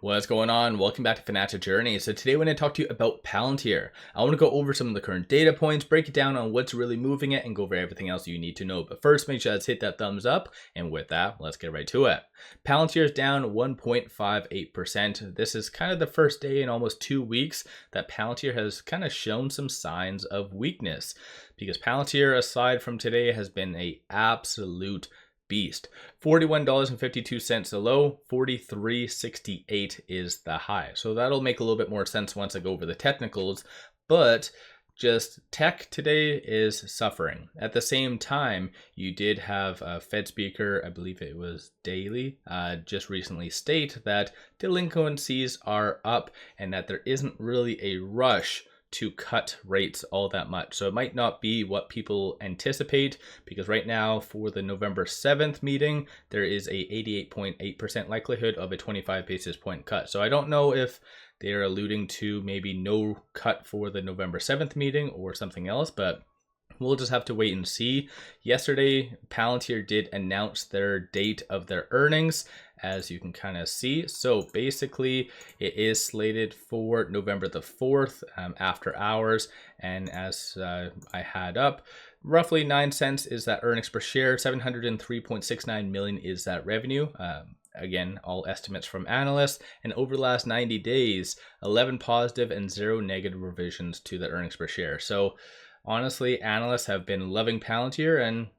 What's going on? Welcome back to Financial Journey. So today we're going to talk to you about Palantir. I want to go over some of the current data points, break it down on what's really moving it, and go over everything else you need to know. But first, make sure to hit that thumbs up. And with that, let's get right to it. Palantir is down 1.58%. This is kind of the first day in almost 2 weeks that Palantir has kind of shown some signs of weakness. Because Palantir, aside from today, has been an absolute beast. $41.52 the low, $43.68 is the high. So that'll make a little bit more sense once I go over the technicals, but just tech today is suffering. At the same time, you did have a Fed speaker, I believe it was Daly, just recently state that delinquencies are up and that there isn't really a rush to cut rates all that much. So it might not be what people anticipate, because right now for the November 7th meeting, there is a 88.8% likelihood of a 25 basis point cut. So I don't know if they're alluding to maybe no cut for the November 7th meeting or something else, but we'll just have to wait and see. Yesterday, Palantir did announce their date of their earnings, as you can kind of see. So basically, it is slated for November the 4th after hours. And as I had up, roughly 9 cents is that earnings per share, 703.69 million is that revenue. Again, all estimates from analysts. And over the last 90 days, 11 positive and 0 negative revisions to the earnings per share. So honestly, analysts have been loving Palantir, and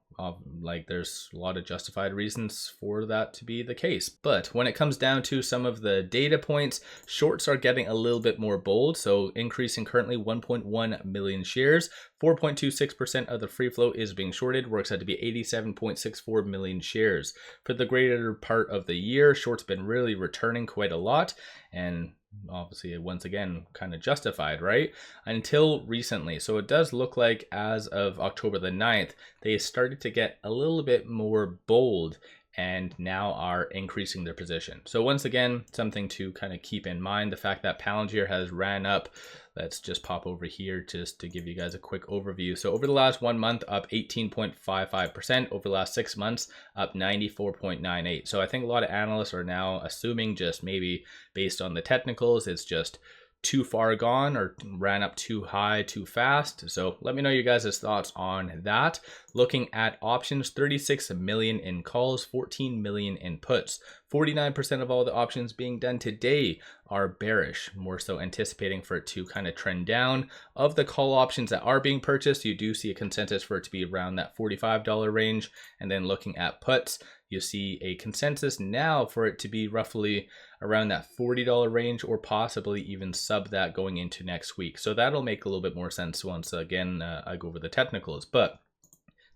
there's a lot of justified reasons for that to be the case. But when it comes down to some of the data points, shorts are getting a little bit more bold. So increasing currently 1.1 million shares, 4.26% of the free float is being shorted, works out to be 87.64 million shares. For the greater part of the year, shorts been really returning quite a lot, and obviously once again kind of justified, right? Until recently. So it does look like as of October the 9th, they started to get a little bit more bold and now are increasing their position. So once again, something to kind of keep in mind, the fact that Palantir has ran up. Let's just pop over here just to give you guys a quick overview. So over the last 1 month, up 18.55%. Over the last 6 months, up 94.98. So I think a lot of analysts are now assuming, just maybe based on the technicals, it's just too far gone or ran up too high too fast. So let me know you guys' thoughts on that. Looking at options, 36 million in calls, 14 million in puts. 49% of all the options being done today are bearish, more so anticipating for it to kind of trend down. Of the call options that are being purchased, you do see a consensus for it to be around that $45 range. And then looking at puts, you see a consensus now for it to be roughly around that $40 range, or possibly even sub that going into next week. So that'll make a little bit more sense once again I go over the technicals. But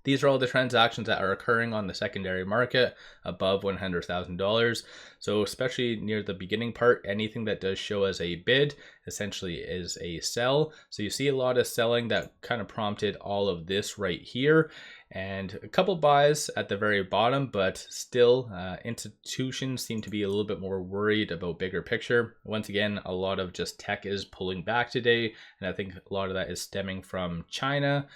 these are all the transactions that are occurring on the secondary market above $100,000. So especially near the beginning part, anything that does show as a bid essentially is a sell. So you see a lot of selling that kind of prompted all of this right here. And a couple buys at the very bottom, but still institutions seem to be a little bit more worried about bigger picture. Once again, a lot of just tech is pulling back today. And I think a lot of that is stemming from China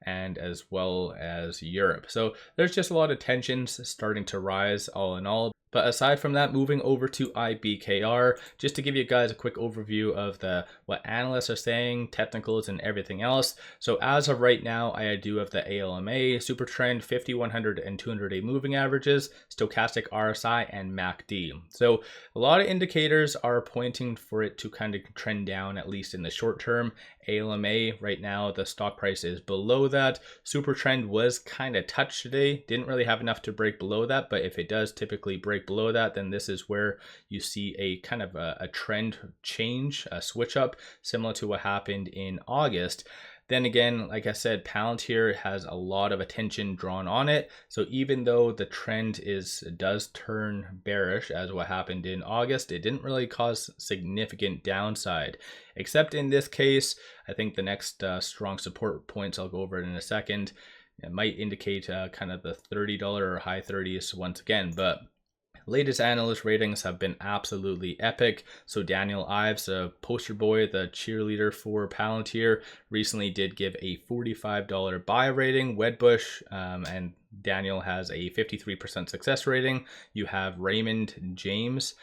and as well as Europe. So there's just a lot of tensions starting to rise all in all. But aside from that, moving over to IBKR, just to give you guys a quick overview of what analysts are saying, technicals, and everything else. So as of right now, I do have the ALMA, Super Trend, 50, 100, and 200-day moving averages, Stochastic RSI, and MACD. So a lot of indicators are pointing for it to kind of trend down, at least in the short term. ALMA right now, the stock price is below that. Super Trend was kind of touched today, didn't really have enough to break below that, but if it does typically break below that, then this is where you see a kind of a trend change, a switch up, similar to what happened in August. Then again, like I said, Palantir has a lot of attention drawn on it. So even though the trend does turn bearish, as what happened in August, it didn't really cause significant downside. Except in this case, I think the next strong support points, I'll go over it in a second, it might indicate kind of the $30 or high 30s once again. But latest analyst ratings have been absolutely epic. So Daniel Ives, the poster boy, the cheerleader for Palantir, recently did give a $45 buy rating. Wedbush and Daniel has a 53% success rating. You have Raymond James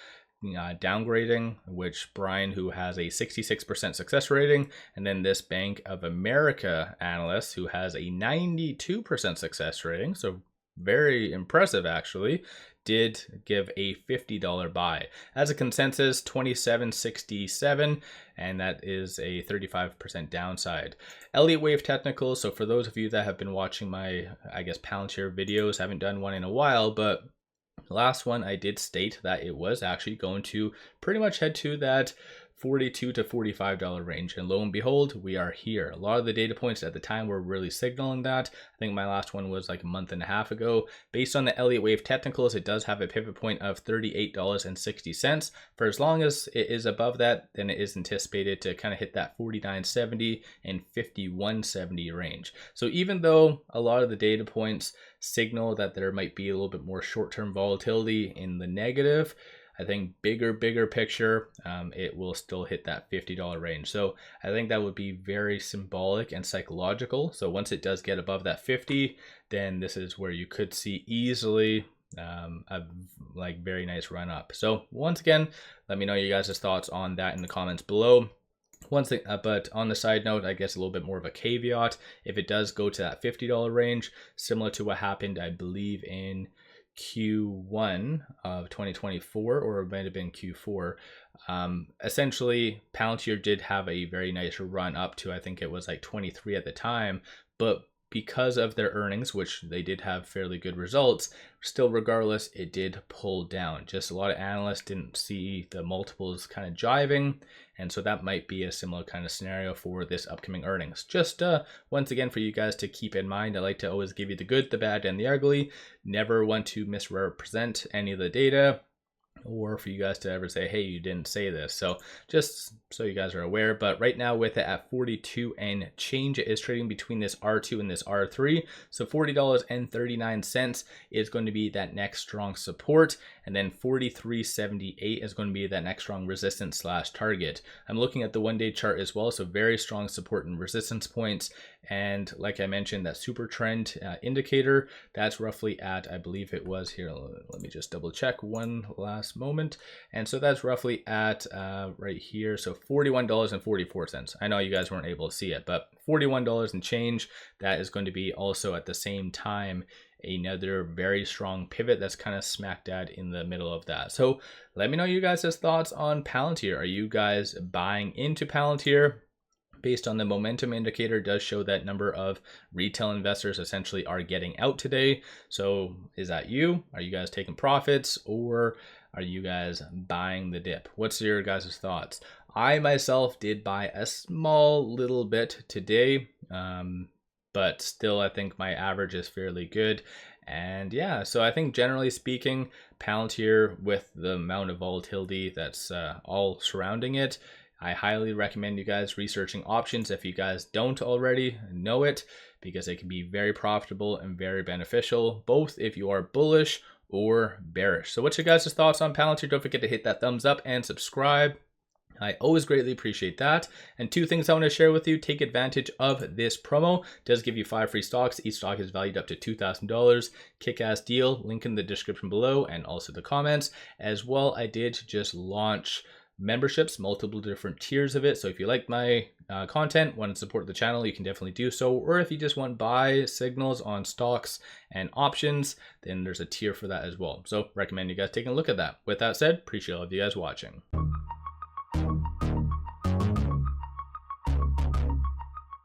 downgrading, which Brian, who has a 66% success rating, and then this Bank of America analyst who has a 92% success rating, so very impressive actually, did give a $50 buy. As a consensus, 27.67, and that is a 35% downside. Elliott Wave Technical, so for those of you that have been watching my, I guess, Palantir videos, haven't done one in a while, but last one I did state that it was actually going to pretty much head to that $42 to $45 range, and lo and behold, we are here. A lot of the data points at the time were really signaling that. I think my last one was like a month and a half ago. Based on the Elliott Wave Technicals, it does have a pivot point of $38.60. For as long as it is above that, then it is anticipated to kind of hit that $49.70 and $51.70 range. So even though a lot of the data points signal that there might be a little bit more short-term volatility in the negative, I think bigger picture, it will still hit that $50 range. So I think that would be very symbolic and psychological. So once it does get above that 50, then this is where you could see easily a very nice run up. So once again, let me know you guys' thoughts on that in the comments below. One thing, but on the side note, I guess a little bit more of a caveat, if it does go to that $50 range, similar to what happened, I believe, in Q1 of 2024, or it might have been Q4. Essentially, Palantir did have a very nice run up to, I think it was like 23 at the time, but because of their earnings, which they did have fairly good results, still regardless, it did pull down. Just a lot of analysts didn't see the multiples kind of jiving, and so that might be a similar kind of scenario for this upcoming earnings. Just once again, for you guys to keep in mind, I like to always give you the good, the bad, and the ugly. Never want to misrepresent any of the data, or for you guys to ever say, hey, you didn't say this. So just so you guys are aware, but right now with it at 42 and change, it is trading between this R2 and this R3. So $40.39 is going to be that next strong support, and then 43.78 is going to be that next strong resistance / target. I'm looking at the 1-day chart as well, so very strong support and resistance points. And like I mentioned, that super trend indicator, that's roughly at, I believe it was here, let me just double check one last moment. And so that's roughly at right here, so $41.44. I know you guys weren't able to see it, but $41 and change, that is going to be also at the same time another very strong pivot that's kind of smack dab in the middle of that. So let me know you guys' thoughts on Palantir. Are you guys buying into Palantir? Based on the momentum indicator, does show that number of retail investors essentially are getting out today. So is that you? Are you guys taking profits, or are you guys buying the dip? What's your guys' thoughts? I myself did buy a small little bit today, but still I think my average is fairly good. And yeah, so I think generally speaking, Palantir, with the amount of volatility that's all surrounding it, I highly recommend you guys researching options if you guys don't already know it, because it can be very profitable and very beneficial, both if you are bullish or bearish. So what's your guys' thoughts on Palantir? Don't forget to hit that thumbs up and subscribe. I always greatly appreciate that. And two things I want to share with you: take advantage of this promo. It does give you 5 free stocks. Each stock is valued up to $2,000. Kick-ass deal. Link in the description below and also the comments. As well, I did just launch memberships, multiple different tiers of it. So if you like my content, want to support the channel, you can definitely do so. Or if you just want buy signals on stocks and options, then there's a tier for that as well. So recommend you guys taking a look at that. With that said, appreciate all of you guys watching.